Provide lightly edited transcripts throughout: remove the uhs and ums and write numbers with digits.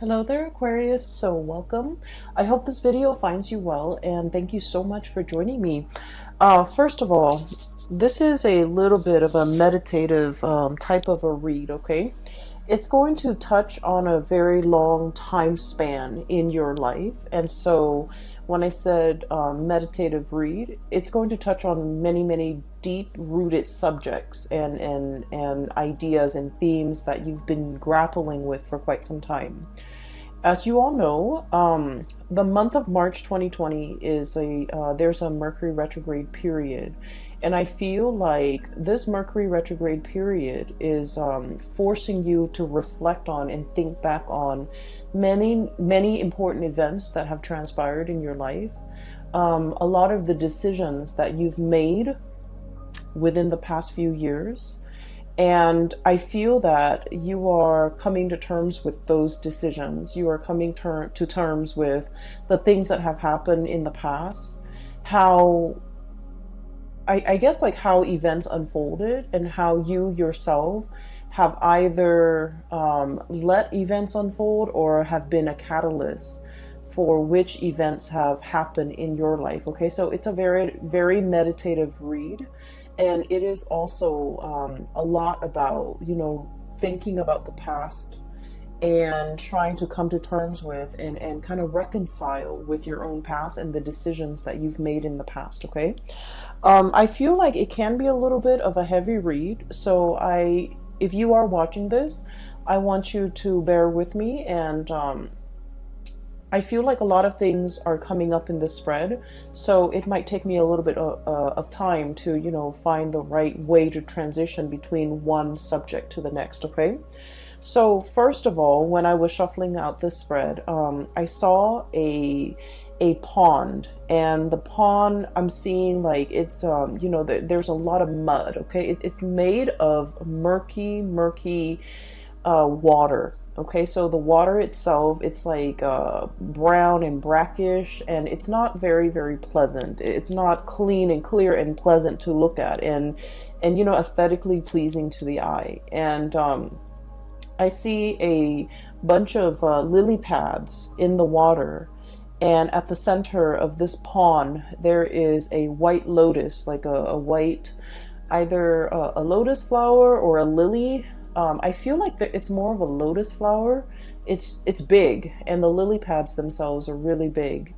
Hello there, Aquarius. So welcome. I hope this video finds you well, and thank you so much for joining me. First of all, this is a little bit of a meditative type of a read, okay? It's going to touch on a very long time span in your life. And so when I said meditative read, it's going to touch on many deep-rooted subjects and ideas and themes that you've been grappling with for quite some time. As you all know, the month of March 2020 is there's a Mercury retrograde period. And I feel like this Mercury retrograde period is forcing you to reflect on and think back on many important events that have transpired in your life. A lot of the decisions that you've made within the past few years. And I feel that you are coming to terms with those decisions. You are coming to terms with the things that have happened in the past, how I guess like how events unfolded and how you yourself have either let events unfold or have been a catalyst for which events have happened in your life. Okay, so it's a very meditative read, and it is also a lot about, thinking about the past and trying to come to terms with and kind of reconcile with your own past and the decisions that you've made in the past, okay? I feel like it can be a little bit of a heavy read, so if you are watching this, I want you to bear with me, and I feel like a lot of things are coming up in this spread, so it might take me a little bit of time to, find the right way to transition between one subject to the next, okay? So first of all, when I was shuffling out this spread, I saw a pond, and the pond I'm seeing like it's there's a lot of mud. Okay, it's made of murky water. Okay, so the water itself, it's like brown and brackish, and it's not very pleasant. It's not clean and clear and pleasant to look at, and aesthetically pleasing to the eye. And I see a bunch of lily pads in the water, and at the center of this pond there is a white lotus, like a white, either a lotus flower or a lily. I feel like it's more of a lotus flower. It's big, and the lily pads themselves are really big,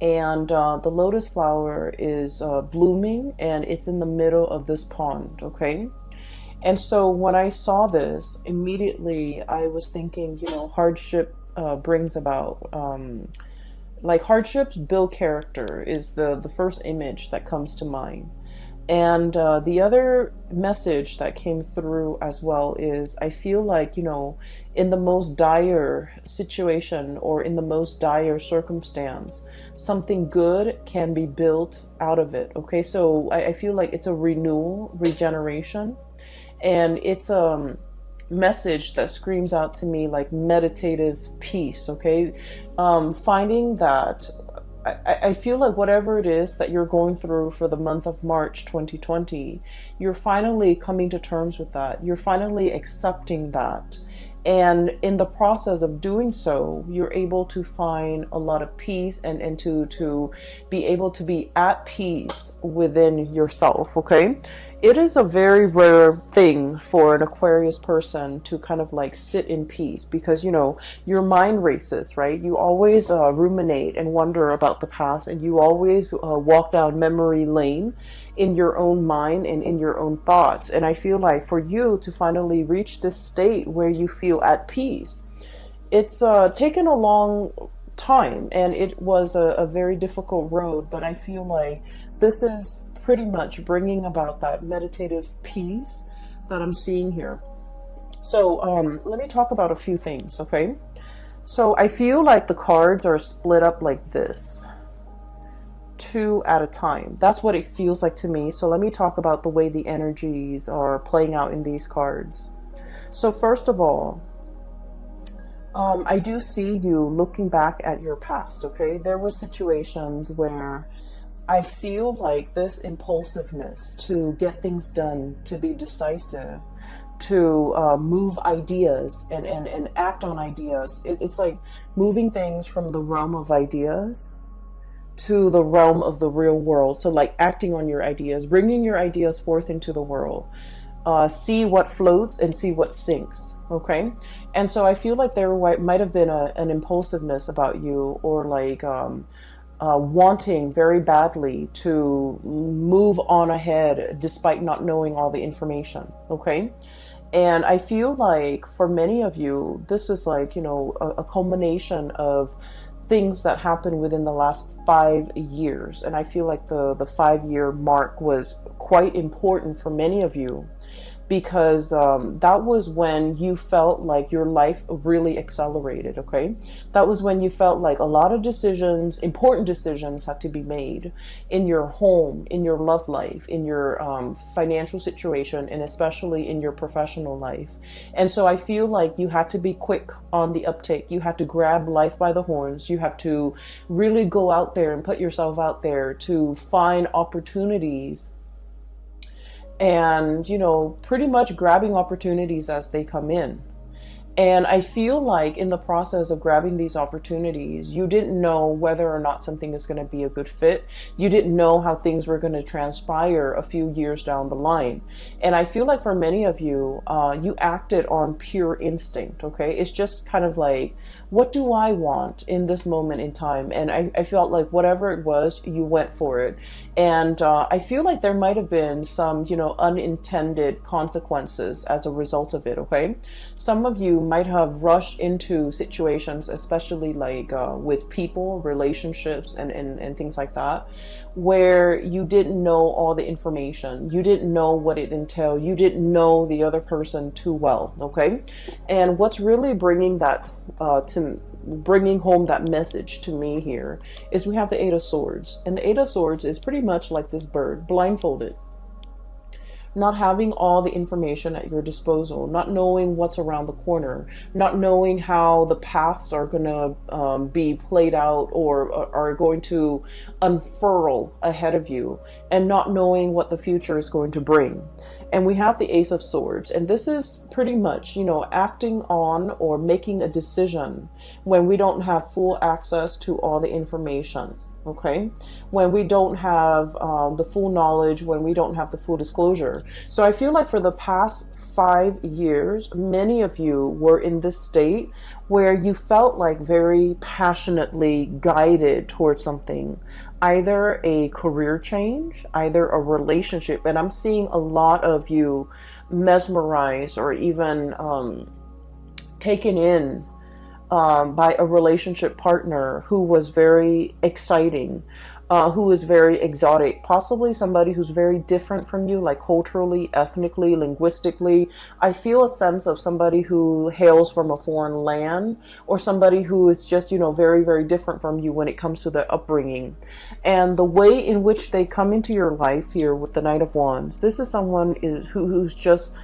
and the lotus flower is blooming, and it's in the middle of this pond, okay? And so when I saw this, immediately I was thinking, hardship brings about, like hardships build character is the first image that comes to mind. And the other message that came through as well is I feel like, in the most dire situation or in the most dire circumstance, something good can be built out of it. Okay, so I feel like it's a renewal, regeneration. And it's a message that screams out to me like meditative peace, okay? Finding that I feel like whatever it is that you're going through for the month of March 2020, you're finally coming to terms with that. You're finally accepting that. And in the process of doing so, you're able to find a lot of peace and to be able to be at peace within yourself, okay? It is a very rare thing for an Aquarius person to kind of like sit in peace because, your mind races, right? You always ruminate and wonder about the past, and you always walk down memory lane in your own mind and in your own thoughts. And I feel like for you to finally reach this state where you feel at peace, it's taken a long time, and it was a very difficult road, but I feel like this is pretty much bringing about that meditative peace that I'm seeing here. So let me talk about a few things, okay? So I feel like the cards are split up like this, 2 at a time. That's what it feels like to me. So let me talk about the way the energies are playing out in these cards. So first of all, I do see you looking back at your past, okay? There were situations where I feel like this impulsiveness to get things done, to be decisive, to move ideas and act on ideas. It's like moving things from the realm of ideas to the realm of the real world. So like acting on your ideas, bringing your ideas forth into the world. See what floats and see what sinks. Okay. And so I feel like there might have been an impulsiveness about you, or like wanting very badly to move on ahead despite not knowing all the information. Okay. And I feel like for many of you, this is like, you know, a culmination of things that happened within the last 5 years. And I feel like the 5-year mark was quite important for many of you, because that was when you felt like your life really accelerated. Okay, that was when you felt like a lot of decisions, important decisions, had to be made in your home, in your love life, in your financial situation, and especially in your professional life. And so I feel like you had to be quick on the uptake. You had to grab life by the horns. You have to really go out there and put yourself out there to find opportunities, and, you know, pretty much grabbing opportunities as they come in. And I feel like in the process of grabbing these opportunities, you didn't know whether or not something is going to be a good fit. You didn't know how things were going to transpire a few years down the line. And I feel like for many of you, you acted on pure instinct. Okay, it's just kind of like, what do I want in this moment in time? And I felt like whatever it was, you went for it. And I feel like there might have been some, you know, unintended consequences as a result of it. Okay, some of you might have rushed into situations, especially like with people, relationships, and things like that, where you didn't know all the information. You didn't know what it entailed. You didn't know the other person too well. Okay, and what's really bringing that bringing home that message to me here is we have the Eight of Swords, and the Eight of Swords is pretty much like this bird, blindfolded. Not having all the information at your disposal, not knowing what's around the corner, not knowing how the paths are going to be played out or are going to unfurl ahead of you, and not knowing what the future is going to bring. And we have the Ace of Swords, and this is pretty much, you know, acting on or making a decision when we don't have full access to all the information. Okay, when we don't have the full knowledge, when we don't have the full disclosure. So I feel like for the past 5 years, many of you were in this state where you felt like very passionately guided towards something, either a career change, either a relationship. And I'm seeing a lot of you mesmerized or even taken in by a relationship partner who was very exciting, who was very exotic, possibly somebody who's very different from you, like culturally, ethnically, linguistically. I feel a sense of somebody who hails from a foreign land, or somebody who is just, you know, very, very different from you when it comes to their upbringing. And the way in which they come into your life here with the Knight of Wands, this is someone who's just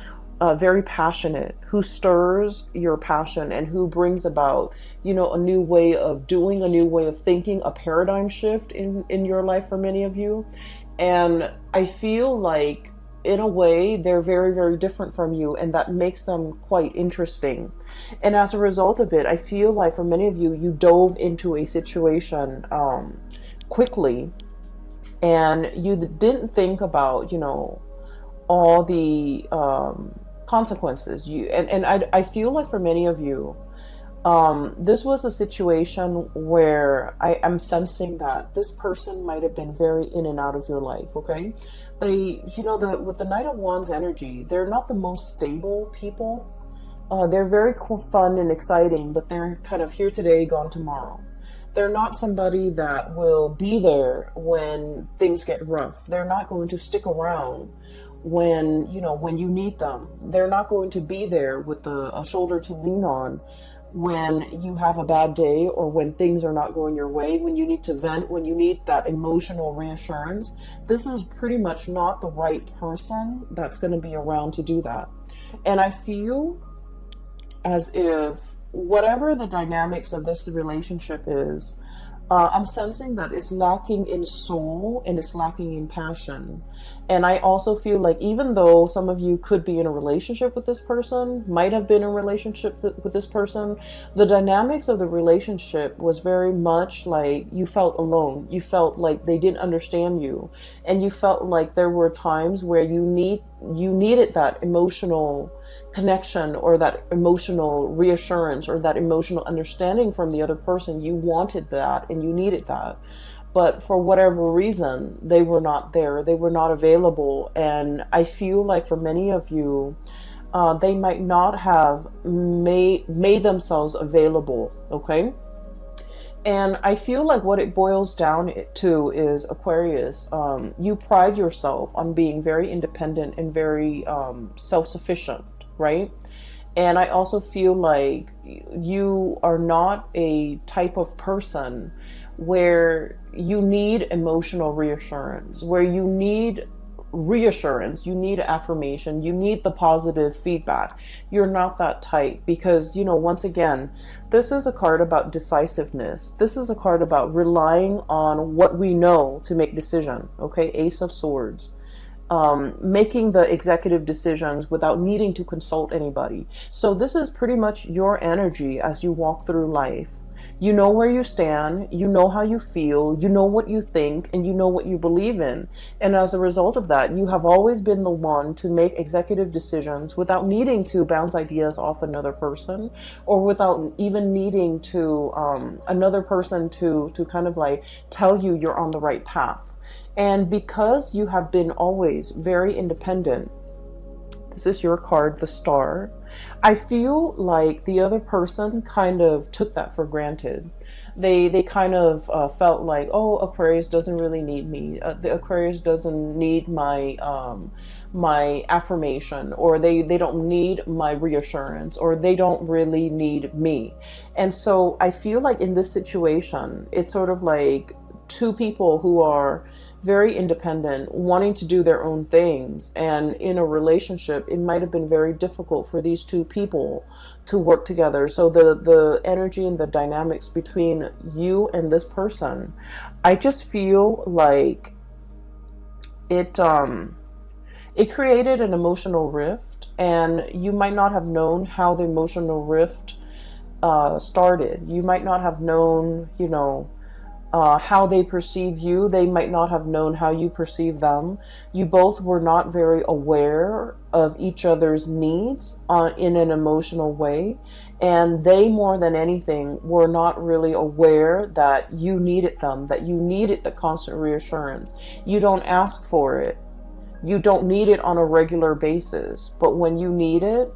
very passionate, who stirs your passion, and who brings about, you know, a new way of doing, a new way of thinking, a paradigm shift in your life for many of you. And I feel like in a way they're very, very different from you, and that makes them quite interesting. And as a result of it, I feel like for many of you, you dove into a situation quickly, and you didn't think about, you know, all the consequences. I feel like for many of you, this was a situation where I am sensing that this person might have been very in and out of your life. Okay, they, you know, with the Knight of Wands energy, they're not the most stable people. They're very fun and exciting, but they're kind of here today, gone tomorrow. They're not somebody that will be there when things get rough. They're not going to stick around when, you know, when you need them. They're not going to be there with a shoulder to lean on when you have a bad day, or when things are not going your way, when you need to vent, when you need that emotional reassurance. This is pretty much not the right person that's going to be around to do that. And I feel as if whatever the dynamics of this relationship is, I'm sensing that it's lacking in soul and it's lacking in passion. And I also feel like even though some of you could be in a relationship with this person, might have been in a relationship with this person, the dynamics of the relationship was very much like you felt alone. You felt like they didn't understand you. And you felt like there were times where you needed that emotional connection or that emotional reassurance or that emotional understanding from the other person. You wanted that and you needed that, but for whatever reason they were not there, they were not available. And I feel like for many of you, they might not have made themselves available. Okay. And I feel like what it boils down to is, Aquarius, you pride yourself on being very independent and very self-sufficient, right? And I also feel like you are not a type of person where you need emotional reassurance, where you need reassurance, you need affirmation, you need the positive feedback. You're not that type because, once again, this is a card about decisiveness. This is a card about relying on what we know to make decision. Okay, Ace of Swords. Making the executive decisions without needing to consult anybody. So this is pretty much your energy as you walk through life. You know where you stand, you know how you feel, you know what you think, and you know what you believe in. And as a result of that, you have always been the one to make executive decisions without needing to bounce ideas off another person, or without even needing to another person to kind of like tell you you're on the right path. And because you have been always very independent, this is your card, the Star. I feel like the other person kind of took that for granted. They kind of felt like, oh, Aquarius doesn't really need me. The Aquarius doesn't need my my affirmation, or they don't need my reassurance, or they don't really need me. And so I feel like in this situation, it's sort of like two people who are very independent, wanting to do their own things. And in a relationship, it might have been very difficult for these two people to work together. So the energy and the dynamics between you and this person, I just feel like it created an emotional rift, and you might not have known how the emotional rift started. You might not have known, how they perceive you. They might not have known how you perceive them. You both were not very aware of each other's needs in an emotional way. And they, more than anything, were not really aware that you needed them, that you needed the constant reassurance. You don't ask for it. You don't need it on a regular basis. But when you need it,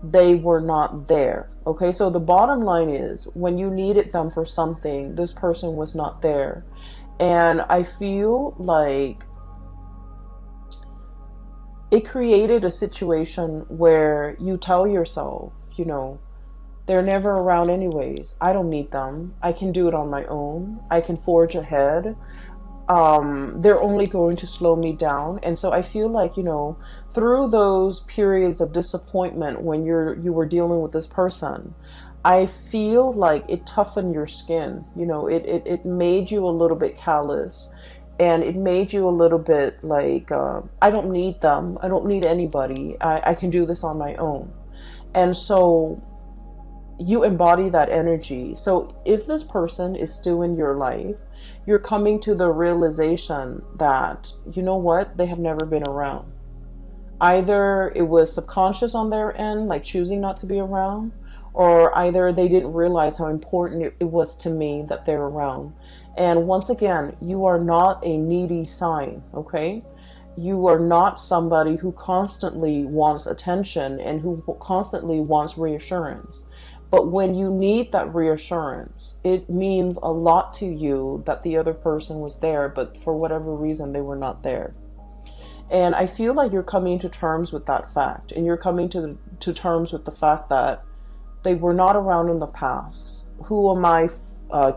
they were not there. Okay, so the bottom line is, when you needed them for something, this person was not there. And I feel like it created a situation where you tell yourself, they're never around anyways. I don't need them. I can do it on my own. I can forge ahead. They're only going to slow me down. And so I feel like, through those periods of disappointment when you were dealing with this person, I feel like it toughened your skin. It made you a little bit callous, and it made you a little bit like, I don't need them. I don't need anybody. I can do this on my own. And so you embody that energy. So if this person is still in your life, you're coming to the realization that, they have never been around. Either it was subconscious on their end, like choosing not to be around, or either they didn't realize how important it was to me that they're around. And once again, you are not a needy sign, okay? You are not somebody who constantly wants attention and who constantly wants reassurance. But when you need that reassurance, it means a lot to you that the other person was there, but for whatever reason, they were not there. And I feel like you're coming to terms with that fact. And you're coming to terms with the fact that they were not around in the past. Who am I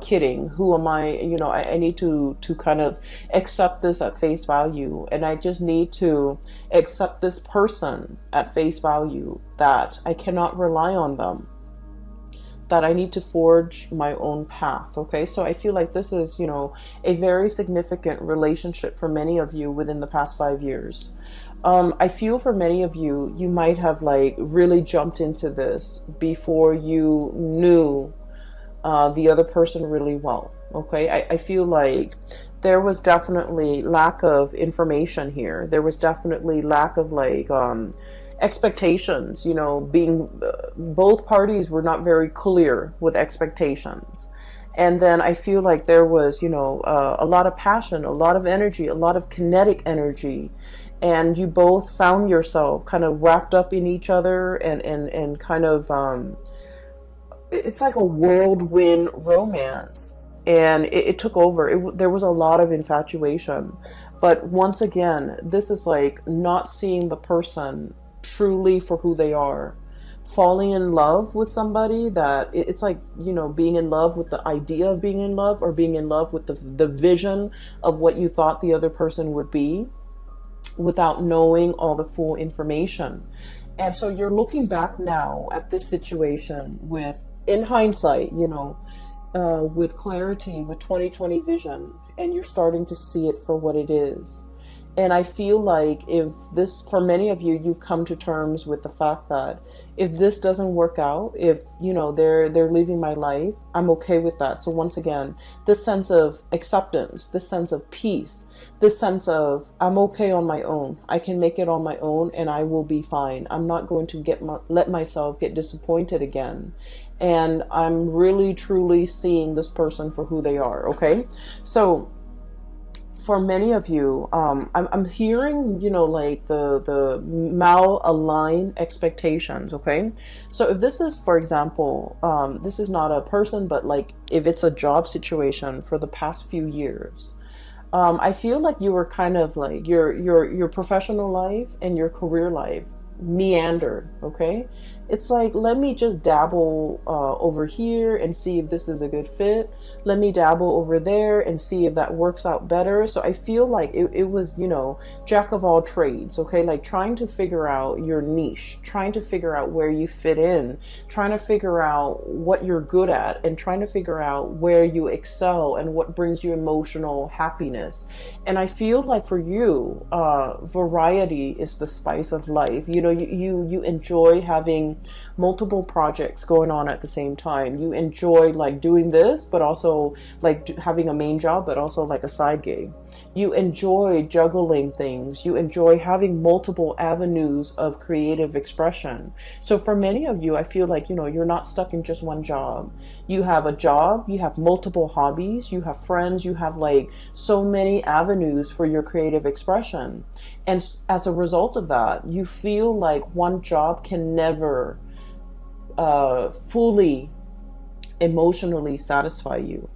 kidding? Who am I? I need to kind of accept this at face value. And I just need to accept this person at face value, that I cannot rely on them, that I need to forge my own path. Okay, so I feel like this is, you know, a very significant relationship for many of you within the past 5 years. I feel for many of you, you might have like really jumped into this before you knew the other person really well. Okay, I feel like there was definitely lack of information here. There was definitely lack of like expectations, you know, being both parties were not very clear with expectations. And then I feel like there was, you know, a lot of passion, a lot of energy, a lot of kinetic energy. And you both found yourself kind of wrapped up in each other and kind of, it's like a whirlwind romance. And it took over. There was a lot of infatuation. But once again, this is like not seeing the person truly for who they are. Falling in love with somebody that it's like, you know, being in love with the idea of being in love, or being in love with the vision of what you thought the other person would be, without knowing all the full information. And so you're looking back now at this situation with, in hindsight, you know, with clarity, with 2020 vision, and you're starting to see it for what it is. And I feel like if this, for many of you, you've come to terms with the fact that if this doesn't work out, if, you know, they're leaving my life, I'm okay with that. So once again, this sense of acceptance, this sense of peace, this sense of I'm okay on my own. I can make it on my own and I will be fine. I'm not going to let myself get disappointed again. And I'm really, truly seeing this person for who they are. Okay. So for many of you, I'm hearing, you know, like the mal-aligned expectations, okay? So if this is, for example, this is not a person, but like if it's a job situation for the past few years, I feel like you were kind of like your professional life and your career life meandered, okay? It's like, let me just dabble over here and see if this is a good fit. Let me dabble over there and see if that works out better. So I feel like it was, you know, jack of all trades, okay? Like trying to figure out your niche, trying to figure out where you fit in, trying to figure out what you're good at, and trying to figure out where you excel and what brings you emotional happiness. And I feel like for you, variety is the spice of life. You know, you enjoy having multiple projects going on at the same time. You enjoy like doing this, but also like having a main job, but also like a side gig. You enjoy juggling things. You enjoy having multiple avenues of creative expression. So for many of you, I feel like, you know, you're not stuck in just one job. You have a job, you have multiple hobbies, you have friends, you have like so many avenues for your creative expression. And as a result of that, you feel like one job can never fully emotionally satisfy you.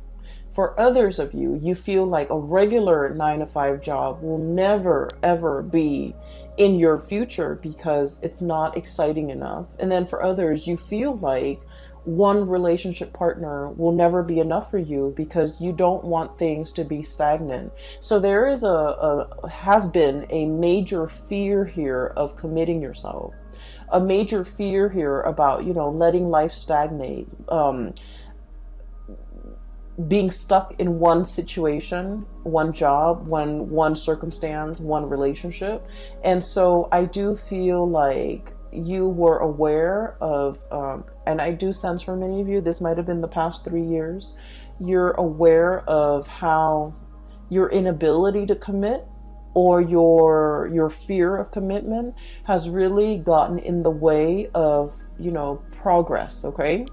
For others of you, you feel like a regular 9-to-5 job will never, ever be in your future because it's not exciting enough. And then for others, you feel like one relationship partner will never be enough for you because you don't want things to be stagnant. So there is has been a major fear here of committing yourself, a major fear here about, you know, letting life stagnate, being stuck in one situation, one job, one circumstance, one relationship. And so I do feel like you were aware of, and I do sense for many of you, this might have been the past 3 years, you're aware of how your inability to commit or your fear of commitment has really gotten in the way of, you know, progress, okay?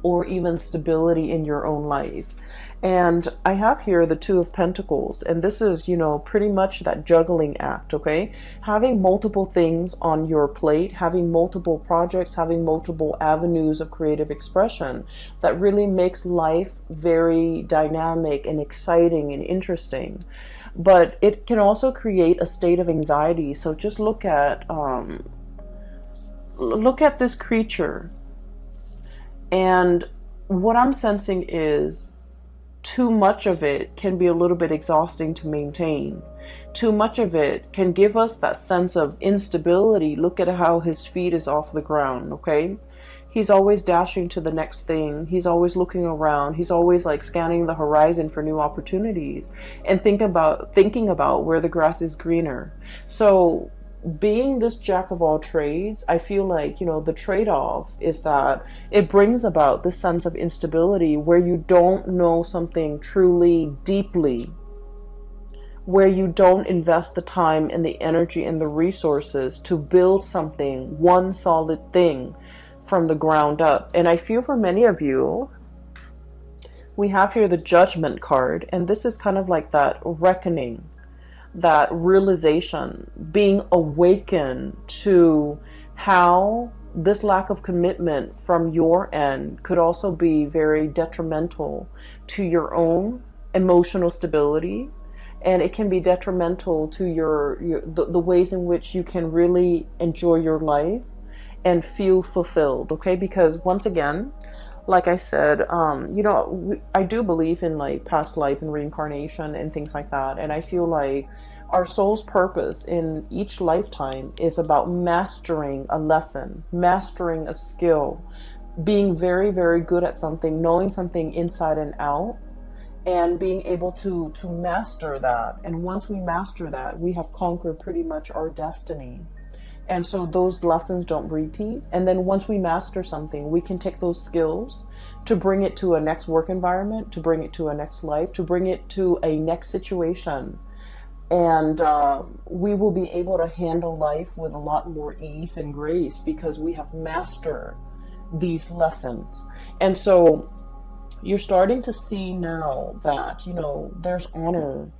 Or even stability in your own life. And I have here the Two of Pentacles, and this is, you know, pretty much that juggling act, okay? Having multiple things on your plate, having multiple projects, having multiple avenues of creative expression that really makes life very dynamic and exciting and interesting. But it can also create a state of anxiety. So just look at this creature. And what I'm sensing is too much of it can be a little bit exhausting to maintain. Too much of it can give us that sense of instability. Look at how his feet is off the ground, okay? He's always dashing to the next thing. He's always looking around. He's always like scanning the horizon for new opportunities and thinking about where the grass is greener. So being this jack of all trades, I feel like, the trade-off is that it brings about this sense of instability where you don't know something truly deeply, where you don't invest the time and the energy and the resources to build something, one solid thing from the ground up. And I feel for many of you, we have here the Judgment card, and this is kind of like that reckoning, that realization, being awakened to how this lack of commitment from your end could also be very detrimental to your own emotional stability. And it can be detrimental to the ways in which you can really enjoy your life and feel fulfilled, okay? Because once again, like I said, I do believe in like past life and reincarnation and things like that. And I feel like our soul's purpose in each lifetime is about mastering a lesson, mastering a skill, being very, very good at something, knowing something inside and out, and being able to master that. And once we master that, we have conquered pretty much our destiny. And so those lessons don't repeat. And then once we master something, we can take those skills to bring it to a next work environment, to bring it to a next life, to bring it to a next situation. And we will be able to handle life with a lot more ease and grace because we have mastered these lessons. And so you're starting to see now that, there's honor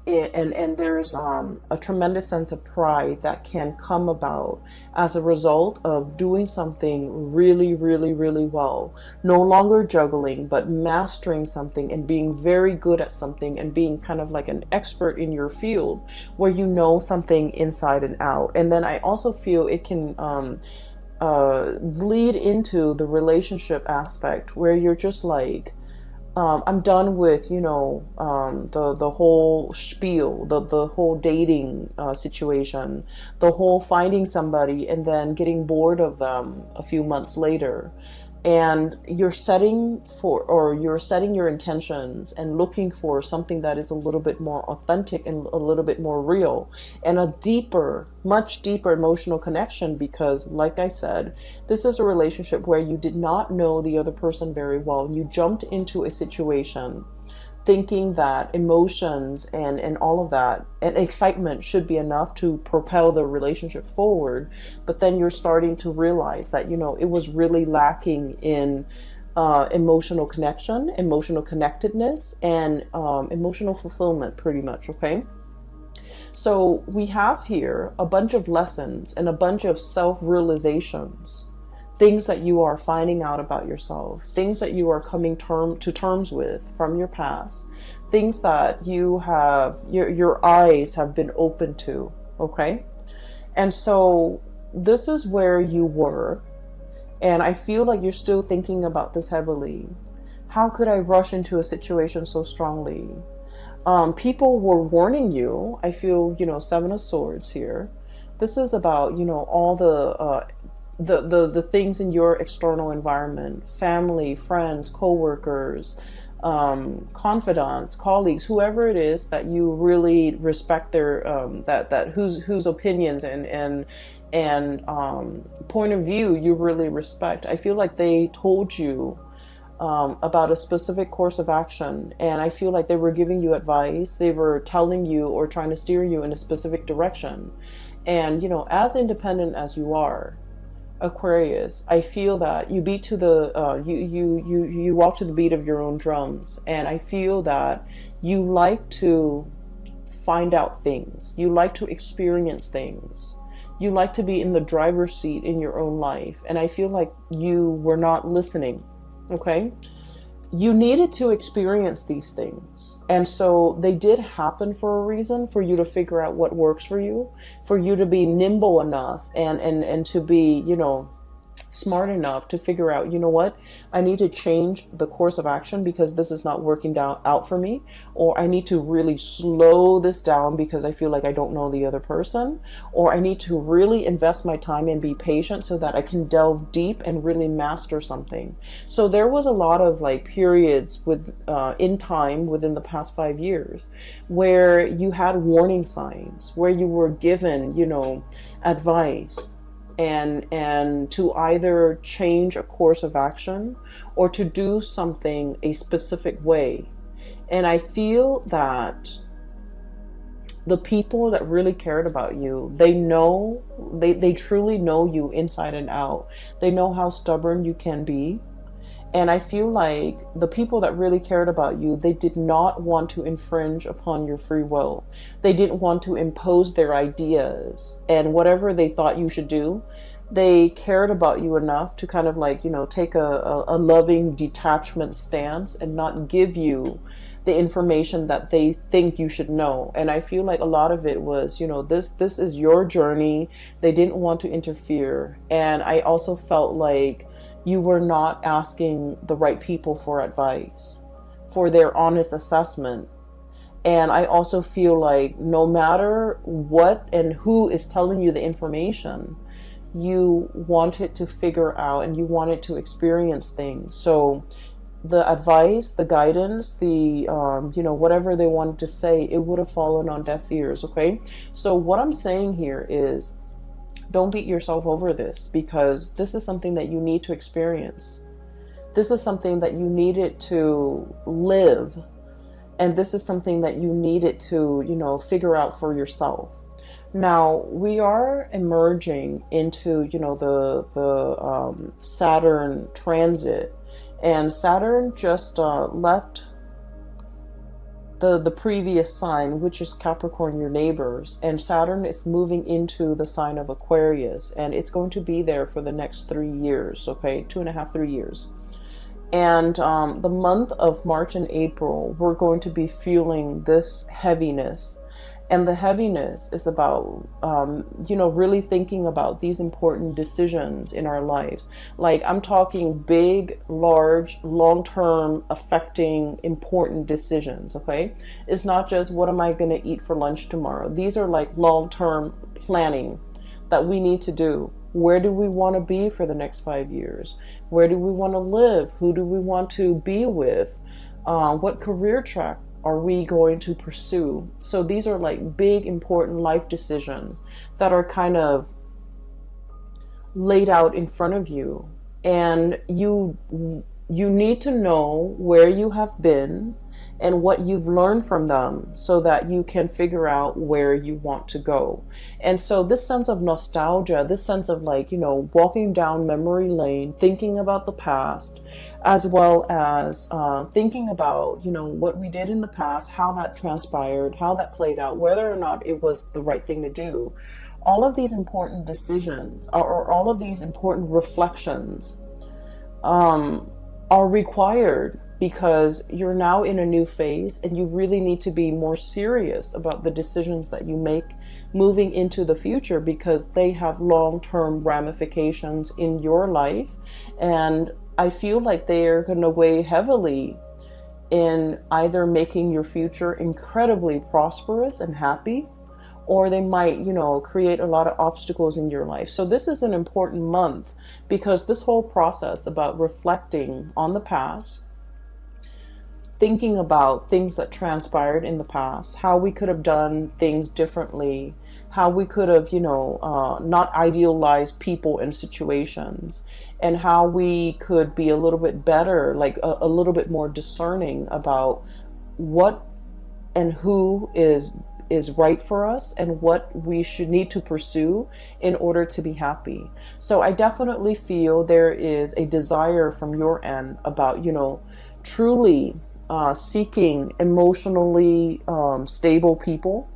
and there's a tremendous sense of pride that can come about as a result of doing something really, really, really well. No longer juggling, but mastering something and being very good at something and being kind of like an expert in your field where you know something inside and out. And then I also feel it can bleed into the relationship aspect where you're just like, I'm done with, the whole spiel, the whole dating situation, the whole finding somebody and then getting bored of them a few months later. And you're setting your intentions and looking for something that is a little bit more authentic and a little bit more real and a deeper, much deeper emotional connection. Because like I said, this is a relationship where you did not know the other person very well. You jumped into a situation thinking that emotions and all of that and excitement should be enough to propel the relationship forward. But then you're starting to realize that, it was really lacking in emotional connection, emotional connectedness, and emotional fulfillment pretty much, okay? So we have here a bunch of lessons and a bunch of self-realizations, things that you are finding out about yourself, things that you are coming to terms with from your past, things that you have, your eyes have been open to, okay? And so this is where you were, and I feel like you're still thinking about this heavily. How could I rush into a situation so strongly? People were warning you. I feel, Seven of Swords here. This is about, all the things in your external environment, family, friends, co-workers, confidants, colleagues, whoever it is that you really respect their whose opinions and point of view you really respect. I feel like they told you about a specific course of action, and I feel like they were giving you advice. They were telling you or trying to steer you in a specific direction. And as independent as you are, Aquarius, I feel that you beat to the you walk to the beat of your own drums, and I feel that you like to find out things, you like to experience things, you like to be in the driver's seat in your own life, and I feel like you were not listening. Okay, you needed to experience these things, and so they did happen for a reason, for you to figure out what works for you to be nimble enough and to be smart enough to figure out, you know what, I need to change the course of action because this is not working down out for me, or I need to really slow this down because I feel like I don't know the other person, or I need to really invest my time and be patient so that I can delve deep and really master something. So there was a lot of like periods with in time within the past 5 years where you had warning signs, where you were given, you know, advice, and to either change a course of action or to do something a specific way. And I feel that the people that really cared about you, they truly know you inside and out. They know how stubborn you can be. And I feel like the people that really cared about you, they did not want to infringe upon your free will. They didn't want to impose their ideas and whatever they thought you should do. They cared about you enough to kind of like, you know, take a loving detachment stance and not give you the information that they think you should know. And I feel like a lot of it was, you know, this is your journey. They didn't want to interfere. And I also felt like you were not asking the right people for advice, for their honest assessment. And I also feel like no matter what and who is telling you the information, you wanted to figure out and you wanted to experience things. So the advice, the guidance, the, you know, whatever they wanted to say, it would have fallen on deaf ears, okay? So what I'm saying here is, don't beat yourself over this, because this is something that you need to experience. This is something that you needed to live. And this is something that you needed to, you know, figure out for yourself. Now, we are emerging into, you know, the Saturn transit. And Saturn just left the previous sign, which is Capricorn, your neighbors, and Saturn is moving into the sign of Aquarius, and it's going to be there for the next 3 years, okay, 2.5, 3 years. And the month of March and April, we're going to be feeling this heaviness. And the heaviness is about, you know, really thinking about these important decisions in our lives. Like, I'm talking big, large, long-term affecting important decisions, okay? It's not just what am I going to eat for lunch tomorrow. These are like long-term planning that we need to do. Where do we want to be for the next 5 years? Where do we want to live? Who do we want to be with? What career track are we going to pursue? So these are like big, important life decisions that are kind of laid out in front of you. And you need to know where you have been and what you've learned from them so that you can figure out where you want to go. And so this sense of nostalgia, this sense of like, you know, walking down memory lane, thinking about the past, as well as thinking about, you know, what we did in the past, how that transpired, how that played out, whether or not it was the right thing to do. All of these important decisions or all of these important reflections are required, because you're now in a new phase and you really need to be more serious about the decisions that you make moving into the future, because they have long-term ramifications in your life. And I feel like they are going to weigh heavily in either making your future incredibly prosperous and happy, or they might, you know, create a lot of obstacles in your life. So this is an important month, because this whole process about reflecting on the past, thinking about things that transpired in the past, how we could have done things differently, how we could have, you know, not idealized people and situations, and how we could be a little bit better, like a little bit more discerning about what and who is right for us and what we should need to pursue in order to be happy. So I definitely feel there is a desire from your end about, you know, truly seeking emotionally stable people.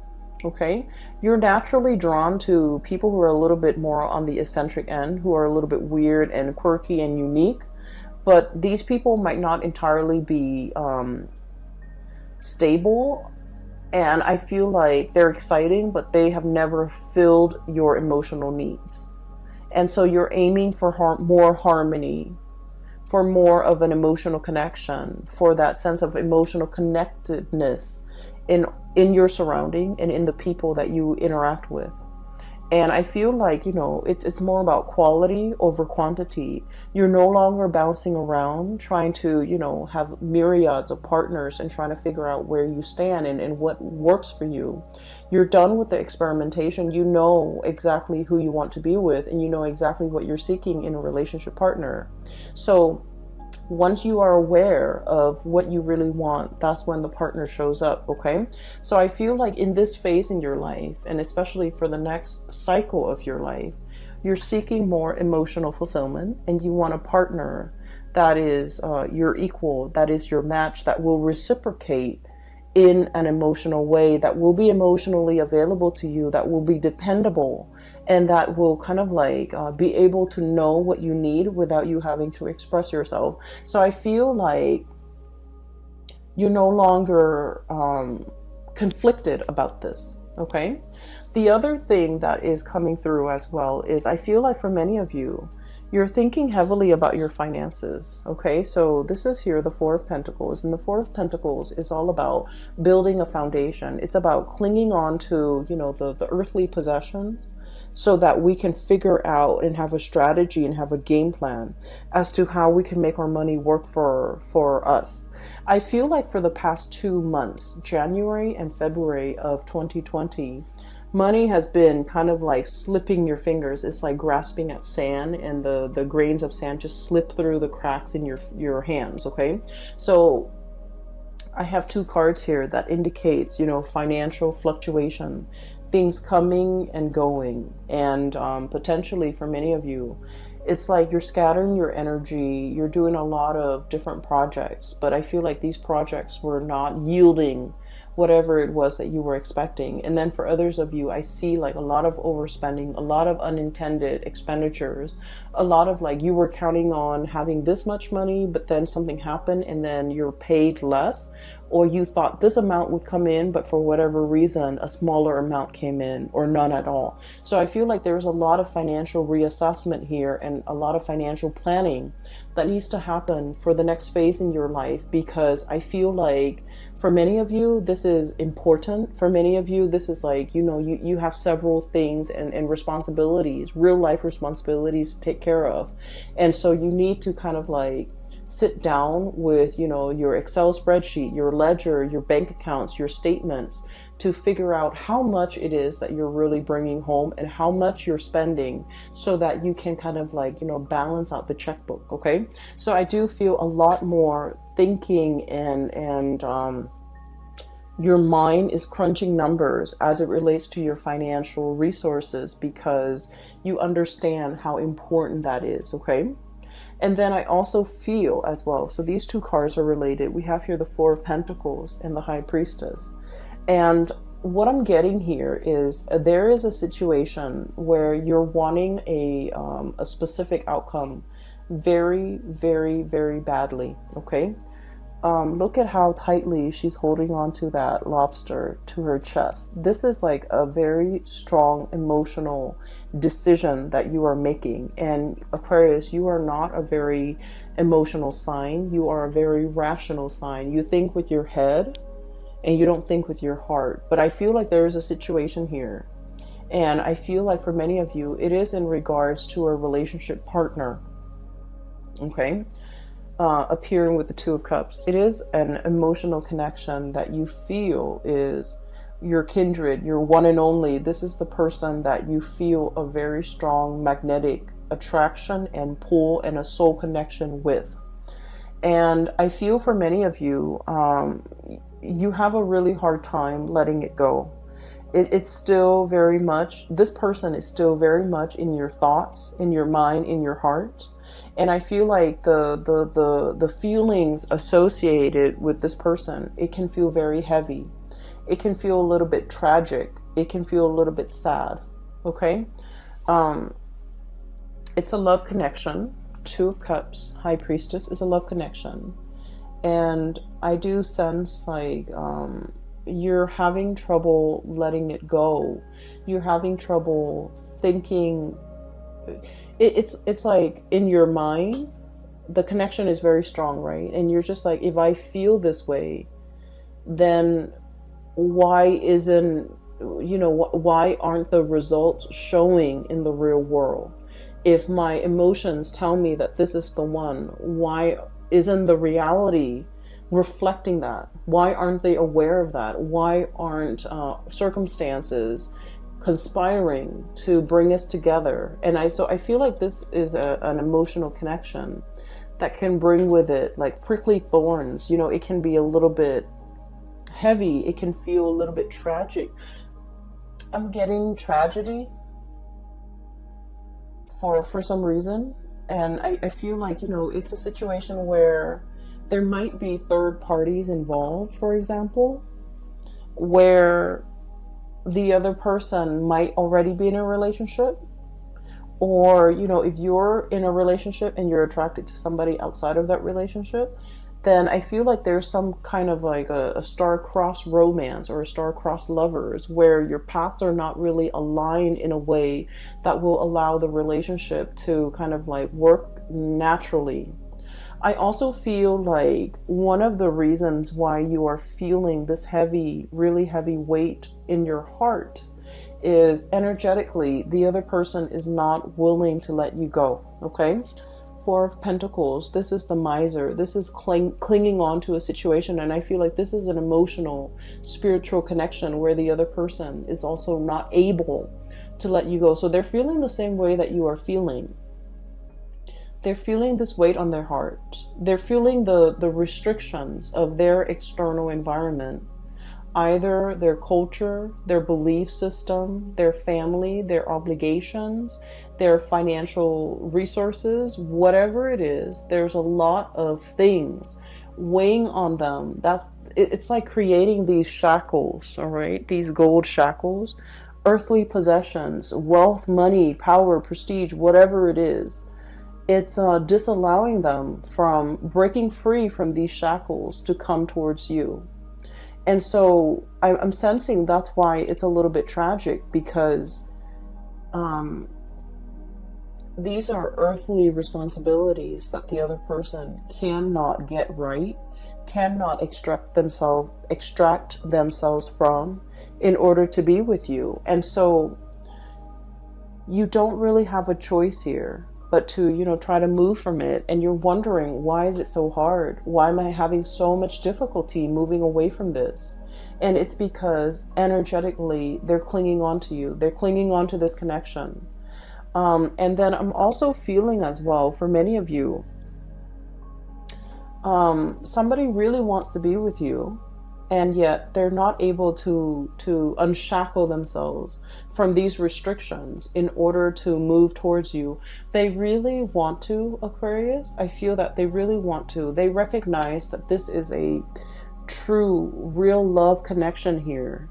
Okay, you're naturally drawn to people who are a little bit more on the eccentric end, who are a little bit weird and quirky and unique, but these people might not entirely be stable. And I feel like they're exciting, but they have never filled your emotional needs. And so you're aiming for more harmony, for more of an emotional connection, for that sense of emotional connectedness in your surrounding and in the people that you interact with. And I feel like, it's more about quality over quantity. You're no longer bouncing around trying to, have myriads of partners and trying to figure out where you stand and what works for you. You're done with the experimentation. You know exactly who you want to be with, and you know exactly what you're seeking in a relationship partner. So once you are aware of what you really want, that's when the partner shows up, okay? So I feel like in this phase in your life, and especially for the next cycle of your life, you're seeking more emotional fulfillment, and you want a partner that is your equal, that is your match, that will reciprocate in an emotional way, that will be emotionally available to you, that will be dependable, and that will kind of like be able to know what you need without you having to express yourself. So I feel like you're no longer conflicted about this, okay? The other thing that is coming through as well is I feel like for many of you, you're thinking heavily about your finances, okay? So this is here, the Four of Pentacles, and the Four of Pentacles is all about building a foundation. It's about clinging on to, the earthly possessions so that we can figure out and have a strategy and have a game plan as to how we can make our money work for us. I feel like for the past 2 months, January and February of 2020, money has been kind of like slipping your fingers. It's like grasping at sand, and the grains of sand just slip through the cracks in your hands, okay? So I have 2 cards here that indicates, financial fluctuation, things coming and going, and potentially for many of you, it's like you're scattering your energy, you're doing a lot of different projects, but I feel like these projects were not yielding whatever it was that you were expecting. And then for others of you, I see like a lot of overspending, a lot of unintended expenditures, a lot of like you were counting on having this much money, but then something happened and then you're paid less, or you thought this amount would come in, but for whatever reason, a smaller amount came in or none at all. So I feel like there's a lot of financial reassessment here and a lot of financial planning that needs to happen for the next phase in your life, because I feel like for many of you, this is important. For many of you, this is like, you have several things and responsibilities, real life responsibilities to take care of. And so you need to kind of like sit down with, your Excel spreadsheet, your ledger, your bank accounts, your statements, to figure out how much it is that you're really bringing home and how much you're spending, so that you can kind of like, balance out the checkbook, okay? So I do feel a lot more thinking and your mind is crunching numbers as it relates to your financial resources, because you understand how important that is, okay? And then I also feel as well, so these 2 cards are related. We have here the Four of Pentacles and the High Priestess. And what I'm getting here is there is a situation where you're wanting a specific outcome very, very, very badly, okay? Look at how tightly she's holding on to that lobster to her chest. This is like a very strong emotional decision that you are making. And Aquarius, you are not a very emotional sign. You are a very rational sign. You think with your head and you don't think with your heart. But I feel like there is a situation here. And I feel like for many of you, it is in regards to a relationship partner, okay? Appearing with the Two of Cups. It is an emotional connection that you feel is your kindred, your one and only. This is the person that you feel a very strong magnetic attraction and pull and a soul connection with. And I feel for many of you, you have a really hard time letting it go. It's still very much, this person is still very much in your thoughts, in your mind, in your heart. And I feel like the feelings associated with this person, it can feel very heavy. It can feel a little bit tragic. It can feel a little bit sad. Okay? It's a love connection. Two of Cups, High Priestess is a love connection. And I do sense like you're having trouble letting it go. You're having trouble thinking it's like in your mind, the connection is very strong, right? And you're just like, if I feel this way, then why isn't, why aren't the results showing in the real world? If my emotions tell me that this is the one, why isn't the reality reflecting that? Why aren't they aware of that? Why aren't circumstances conspiring to bring us together? And I feel like this is an emotional connection that can bring with it like prickly thorns. It can be a little bit heavy. It can feel a little bit tragic. I'm getting tragedy for some reason. And I feel like, it's a situation where there might be third parties involved, for example, where the other person might already be in a relationship. Or, if you're in a relationship and you're attracted to somebody outside of that relationship, then I feel like there's some kind of like a star-crossed romance or a star-crossed lovers where your paths are not really aligned in a way that will allow the relationship to kind of like work naturally. I also feel like one of the reasons why you are feeling this heavy, really heavy weight in your heart is energetically the other person is not willing to let you go, okay? Four of Pentacles, this is the miser. This is clinging on to a situation, and I feel like this is an emotional, spiritual connection where the other person is also not able to let you go. So they're feeling the same way that you are feeling. They're feeling this weight on their heart. They're feeling the restrictions of their external environment. Either their culture, their belief system, their family, their obligations, their financial resources, whatever it is, there's a lot of things weighing on them. It's like creating these shackles, all right? These gold shackles, earthly possessions, wealth, money, power, prestige, whatever it is. It's disallowing them from breaking free from these shackles to come towards you. And so I'm sensing that's why it's a little bit tragic, because these are earthly responsibilities that the other person cannot get right, cannot extract themselves from in order to be with you. And so you don't really have a choice here but to, try to move from it. And you're wondering, why is it so hard? Why am I having so much difficulty moving away from this? And it's because energetically, they're clinging on to you. They're clinging on to this connection. And then I'm also feeling as well, for many of you, somebody really wants to be with you, and yet they're not able to unshackle themselves from these restrictions in order to move towards you. They really want to, Aquarius. I feel that they really want to. They recognize that this is a true, real love connection here.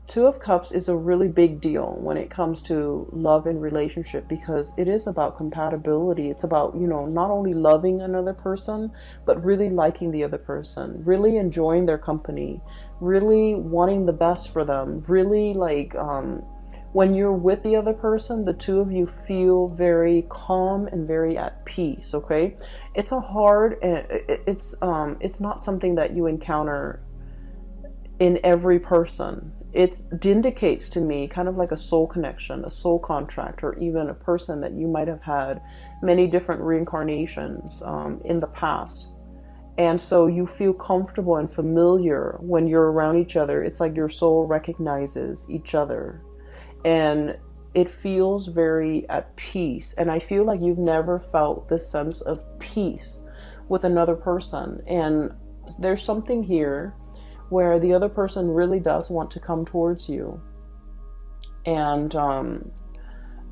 Two of Cups is a really big deal when it comes to love and relationship, because it is about compatibility. It's about, not only loving another person, but really liking the other person, really enjoying their company, really wanting the best for them, really like, when you're with the other person, the two of you feel very calm and very at peace, okay? It's a hard, it's not something that you encounter in every person. It indicates to me kind of like a soul connection, a soul contract, or even a person that you might have had many different reincarnations in the past. And so you feel comfortable and familiar when you're around each other. It's like your soul recognizes each other. And it feels very at peace. And I feel like you've never felt this sense of peace with another person. And there's something here where the other person really does want to come towards you. And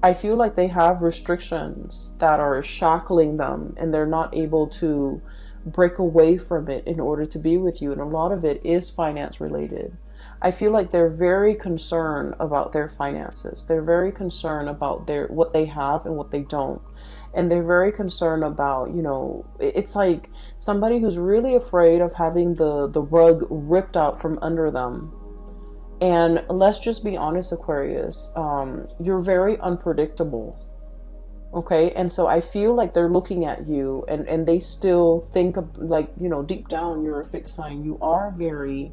I feel like they have restrictions that are shackling them, and they're not able to break away from it in order to be with you. And a lot of it is finance related. I feel like they're very concerned about their finances. They're very concerned about what they have and what they don't. And they're very concerned about, it's like somebody who's really afraid of having the rug ripped out from under them. And let's just be honest, Aquarius, you're very unpredictable. Okay, and so I feel like they're looking at you, and they still think of, like, deep down you're a fixed sign. You are very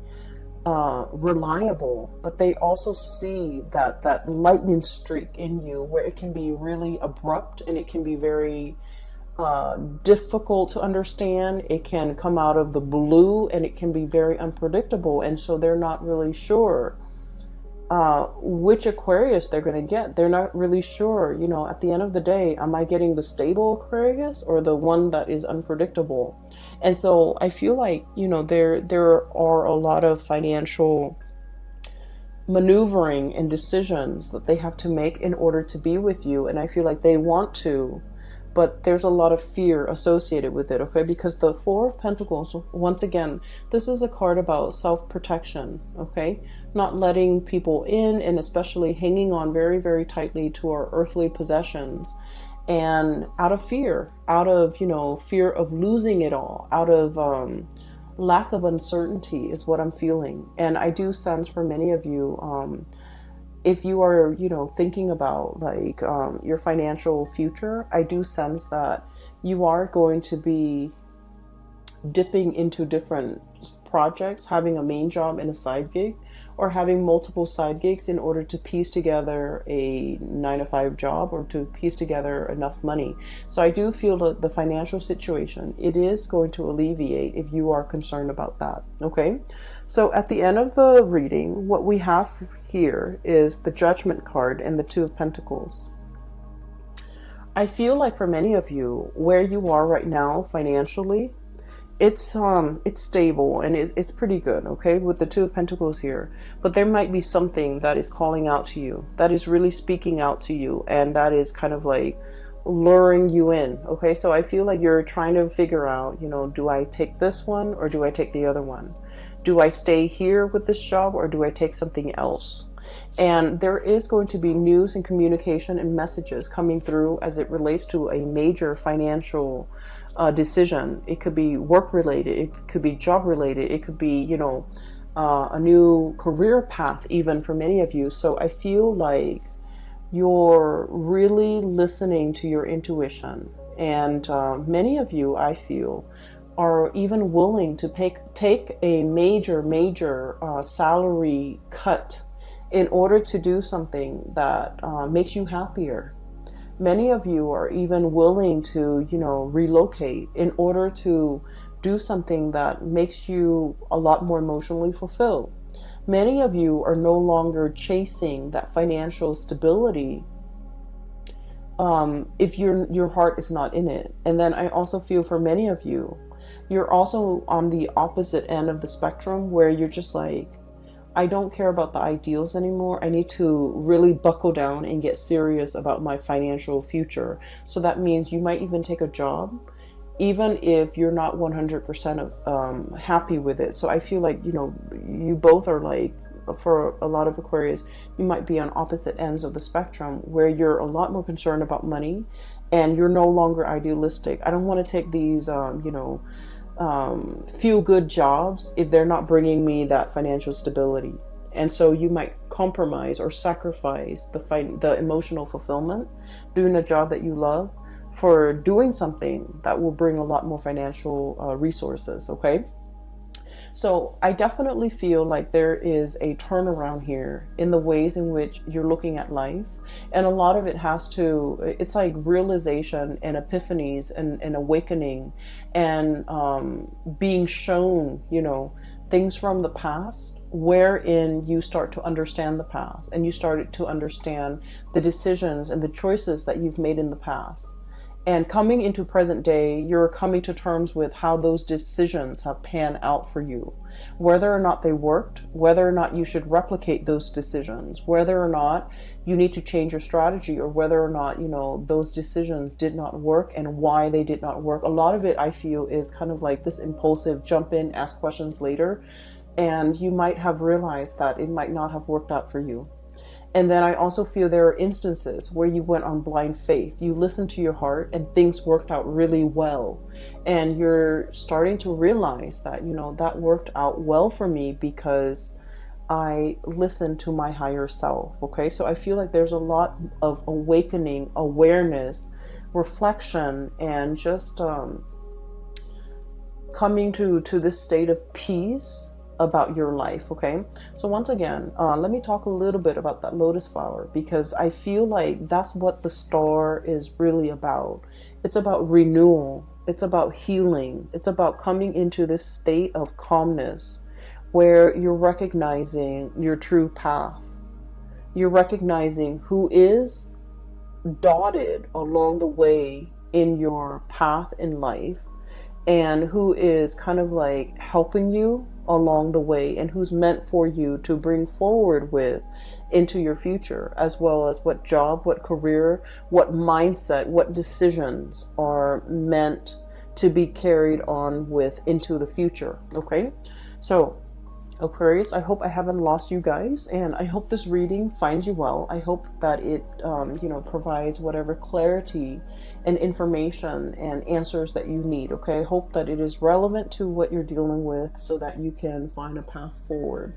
reliable, but they also see that lightning streak in you where it can be really abrupt and it can be very difficult to understand. It can come out of the blue and it can be very unpredictable, and so they're not really sure which Aquarius they're going to get. They're not really sure, at the end of the day, am I getting the stable Aquarius or the one that is unpredictable? And so I feel like, there are a lot of financial maneuvering and decisions that they have to make in order to be with you. And I feel like they want to, but there's a lot of fear associated with it, okay? Because the Four of Pentacles, once again, this is a card about self-protection, okay? Not letting people in, and especially hanging on very, very tightly to our earthly possessions. And out of fear, fear of losing it all, out of lack of uncertainty is what I'm feeling. And I do sense for many of you, if you are, thinking about like your financial future, I do sense that you are going to be dipping into different projects, having a main job and a side gig, or having multiple side gigs in order to piece together a 9-to-5 job or to piece together enough money. So I do feel that the financial situation, it is going to alleviate if you are concerned about that. Okay. So at the end of the reading, what we have here is the Judgment card and the Two of Pentacles. I feel like for many of you, where you are right now financially, it's stable and it's pretty good, okay, with the Two of Pentacles here. But there might be something that is calling out to you, that is really speaking out to you, and that is kind of like luring you in, okay? So I feel like you're trying to figure out, do I take this one or do I take the other one? Do I stay here with this job or do I take something else? And there is going to be news and communication and messages coming through as it relates to a major financial decision. It could be work related, it could be job related, it could be, a new career path even for many of you. So I feel like you're really listening to your intuition. And many of you, I feel, are even willing to take a major salary cut in order to do something that makes you happier. Many of you are even willing to, relocate in order to do something that makes you a lot more emotionally fulfilled. Many of you are no longer chasing that financial stability if your heart is not in it. And then I also feel for many of you, you're also on the opposite end of the spectrum where you're just like, I don't care about the ideals anymore. I need to really buckle down and get serious about my financial future. So that means you might even take a job, even if you're not 100% happy with it. So I feel like, you both are like, for a lot of Aquarius, you might be on opposite ends of the spectrum where you're a lot more concerned about money and you're no longer idealistic. I don't want to take these, feel good jobs if they're not bringing me that financial stability. And so you might compromise or sacrifice the emotional fulfillment doing a job that you love for doing something that will bring a lot more financial resources. Okay. So I definitely feel like there is a turnaround here in the ways in which you're looking at life. And a lot of it it's like realization and epiphanies and awakening and being shown, things from the past wherein you start to understand the past and you started to understand the decisions and the choices that you've made in the past. And coming into present day, you're coming to terms with how those decisions have panned out for you, whether or not they worked, whether or not you should replicate those decisions, whether or not you need to change your strategy, or whether or not, those decisions did not work and why they did not work. A lot of it, I feel, is kind of like this impulsive jump in, ask questions later, and you might have realized that it might not have worked out for you. And then I also feel there are instances where you went on blind faith. You listened to your heart and things worked out really well. And you're starting to realize that, that worked out well for me because I listen to my higher self. Okay, so I feel like there's a lot of awakening, awareness, reflection, and just coming to this state of peace about your life. Okay, so once again, let me talk a little bit about that lotus flower, because I feel like that's what the star is really about. It's about renewal, it's about healing, it's about coming into this state of calmness where you're recognizing your true path, you're recognizing who is dotted along the way in your path in life, and who is kind of like helping you along the way, and who's meant for you to bring forward with into your future, as well as what job, what career, what mindset, what decisions are meant to be carried on with into the future. Okay, so Aquarius, I hope I haven't lost you guys, and I hope this reading finds you well. I hope that it, provides whatever clarity and information and answers that you need. Okay, I hope that it is relevant to what you're dealing with, so that you can find a path forward.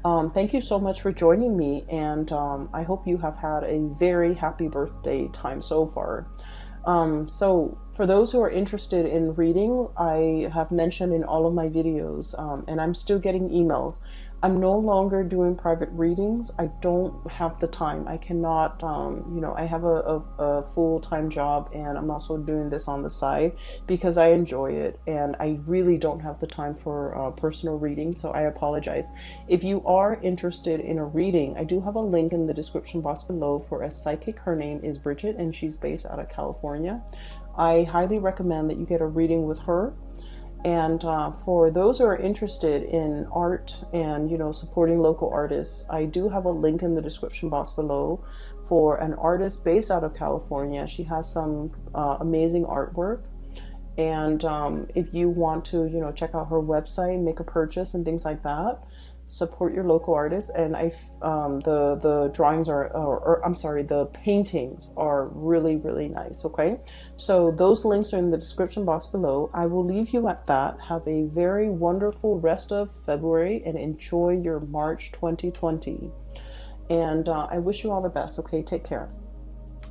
Thank you so much for joining me, and I hope you have had a very happy birthday time so far. So for those who are interested in readings, I have mentioned in all of my videos, and I'm still getting emails. I'm no longer doing private readings. I don't have the time. I cannot, I have a full-time job, and I'm also doing this on the side because I enjoy it, and I really don't have the time for personal reading, so I apologize. If you are interested in a reading, I do have a link in the description box below for a psychic. Her name is Bridget, and she's based out of California. I highly recommend that you get a reading with her. And for those who are interested in art and, supporting local artists, I do have a link in the description box below for an artist based out of California. She has some amazing artwork. And if you want to, check out her website, make a purchase and things like that, support your local artists. And the drawings the paintings are really, really nice. Okay, so those links are in the description box below. I will leave you at that. Have a very wonderful rest of February, and enjoy your March 2020. And I wish you all the best. Okay, take care.